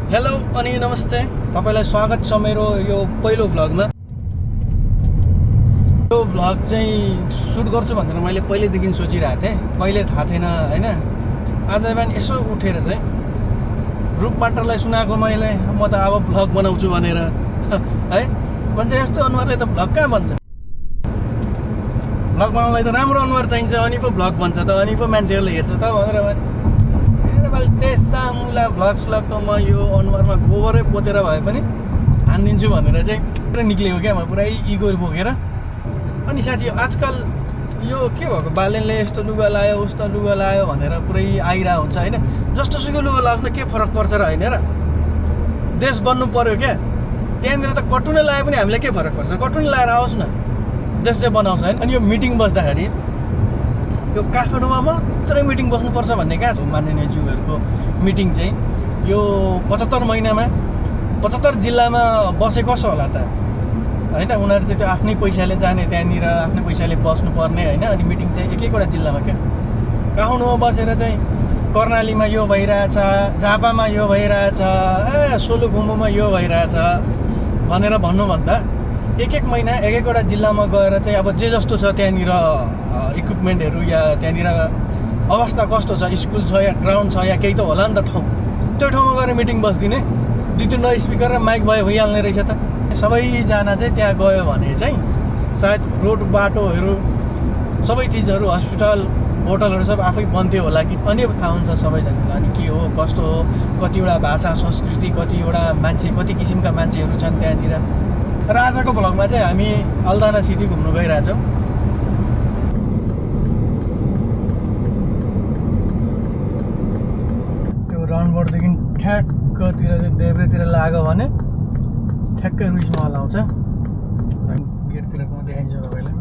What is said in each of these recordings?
Hello अनि नमस्ते, तपाईलाई स्वागत छ मेरो यो पहिलो भ्लगमा। यो भ्लग चाहिँ सुट गर्छु भनेर मैले पहिलेदेखि सोचिरहेको थिएँ, कहिले थाहा थिएन हैन। आज बिहान यसो उठेर चाहिँ रूपमाटरलाई सुनाएको मैले म त अब भ्लग बनाउँछु भनेर है। मान्छे यस्तो अनुहारले त भ्लग कहाँ बन्छ? भ्लग बनाउनलाई त राम्रो अनुहार चाहिन्छ, अनि पो भ्लग बन्छ त, अनि पो मान्छेहरूले हेर्छ त भनेर त्यस्ता मुला भ्लग स्लग त म यो अनुहारमा गोबरै पोतेर भए पनि हानिदिन्छु भनेर चाहिँ पुरै निक्लेको क्या म, पुरै इगो बोकेर। अनि साँच्ची आजकल यो के भएको, बालेनले यस्तो लुगा लायो उस्तो लुगा लायो भनेर पुरै आइरहेको हुन्छ होइन। जस्तो सुकै लुगा लाग्नु के फरक पर्छ र होइन र? देश बन्नु पर्यो क्या, त्यहाँनिर त कटुनै लाए पनि हामीलाई के फरक पर्छ? कटुनै लाएर आओस् न, देश चाहिँ बनाउँछ होइन। अनि यो मिटिङ बस्दाखेरि यो काठमाडौँमा मात्रै मिटिङ बस्नुपर्छ भन्ने कहाँ छ? माननीय ज्यूहरूको मिटिङ चाहिँ यो 75 महिनामा 75 जिल्लामा बसे कसो होला त होइन। उनीहरू चाहिँ त्यो आफ्नै पैसाले जाने, त्यहाँनिर आफ्नै पैसाले बस्नुपर्ने होइन। अनि मिटिङ चाहिँ एक एकवटा जिल्लामा क्या, काठमाडौँमा बसेर चाहिँ कर्णालीमा यो भइरहेछ, झापामा यो भइरहेछ, सोलुखुम्बुमा यो भइरहेछ भनेर भन्नुभन्दा एक एक महिना एक एकवटा जिल्लामा गएर चाहिँ अब जे जस्तो छ त्यहाँनिर इक्विपमेन्टहरू या त्यहाँनिर अवस्था कस्तो छ, स्कुल छ या ग्राउन्ड छ या केही त होला नि त ठाउँ, त्यो ठाउँमा गएर मिटिङ बस्दिने। 2-3 स्पिकर र माइक भयो भइहाल्ने रहेछ त। सबैजना चाहिँ त्यहाँ गयो भने चाहिँ सायद रोड बाटोहरू सबै चिजहरू, हस्पिटल होटलहरू सब आफै बन्थ्यो होला कि, अनि थाहा हुन्छ सबैजनालाई अनि के हो कस्तो हो, कतिवटा भाषा संस्कृति, कतिवटा मान्छे, कति किसिमका मान्छेहरू छन् त्यहाँनिर। र आजको भ्लगमा चाहिँ हामी अल्दाना सिटी घुम्नु गइरहेछौँ। त्यो राउन्डबोर्डदेखि ठ्याक्कतिर चाहिँ देब्रेतिर लाग्यो भने ठ्याक्कै रुइस महल आउँछ। गेटतिर म देखाइन्छ तपाईँलाई,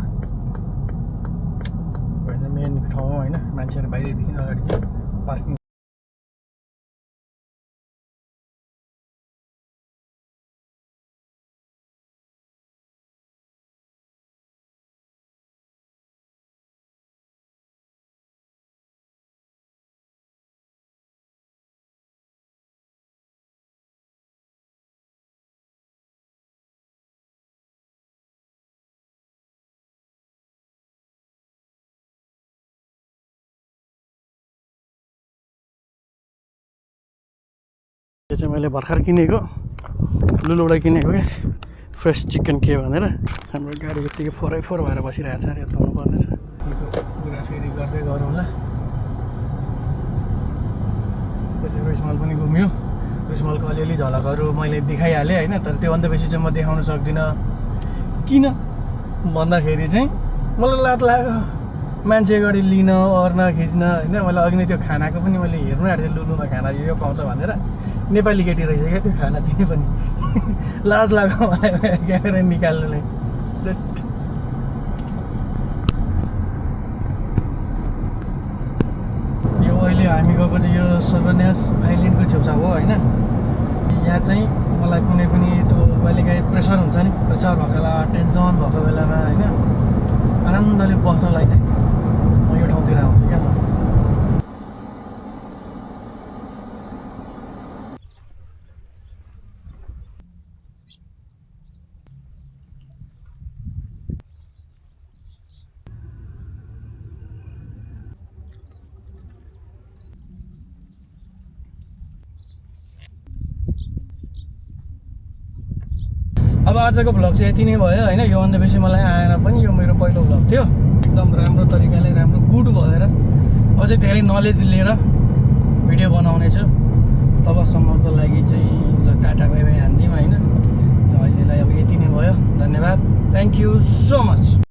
मेन ठाउँ हो होइन। मान्छेहरू बाहिरदेखि अगाडि चाहिँ पार्किङ। यो चाहिँ मैले भर्खर किनेको लुलुबाट किनेको क्या, फ्रेस चिकन के भनेर। हाम्रो गाडी यत्तिकै 4x4 भएर बसिरहेको छ, अरे यताउनु पर्नेछ। कुरा फेरि गर्दै गरौँला। रुइसमल पनि घुम्यो, रुइसमलको अलिअलि झलकहरू मैले देखाइहालेँ होइन। तर त्योभन्दा बेसी चाहिँ म देखाउन सक्दिनँ। किन भन्दाखेरि चाहिँ मलाई लात लाग्यो मान्छे गाडी लिन अर्न खिच्न होइन। मैले अघि नै त्यो खानाको पनि मैले हेर्नु आँटेको थिएँ, लुलुमा खाना यो पाउँछ भनेर। नेपाली केटी रहेछ क्या त्यो खाना दिने पनि। लाज लाग्यो मलाई क्यामेरा निकाल्नुलाई। यो अहिले हामी गएको चाहिँ यो सर्वन्यास आइल्यान्डको छेउछाउ हो होइन। यहाँ चाहिँ मलाई कुनै पनि त्यो कहिलेकाहीँ प्रेसर हुन्छ नि, प्रेसर भएको बेला, टेन्सन भएको बेलामा होइन, आनन्दले बस्नलाई चाहिँ म यो ठाउँतिर आउँछु क्या। अब आजको भ्लग चाहिँ यति नै भयो होइन। योभन्दा बेसी मलाई आएन पनि, यो मेरो पहिलो भ्लग थियो। एकदम राम्रो तरिकाले, राम्रो गुड भएर अझै धेरै नलेज लिएर भिडियो बनाउने छु। तबसम्मको लागि चाहिँ ल टाटा बाई बाई हान्दिउँ होइन। अहिलेलाई अब यति नै भयो। धन्यवाद, थ्याङ्क यू सो मच।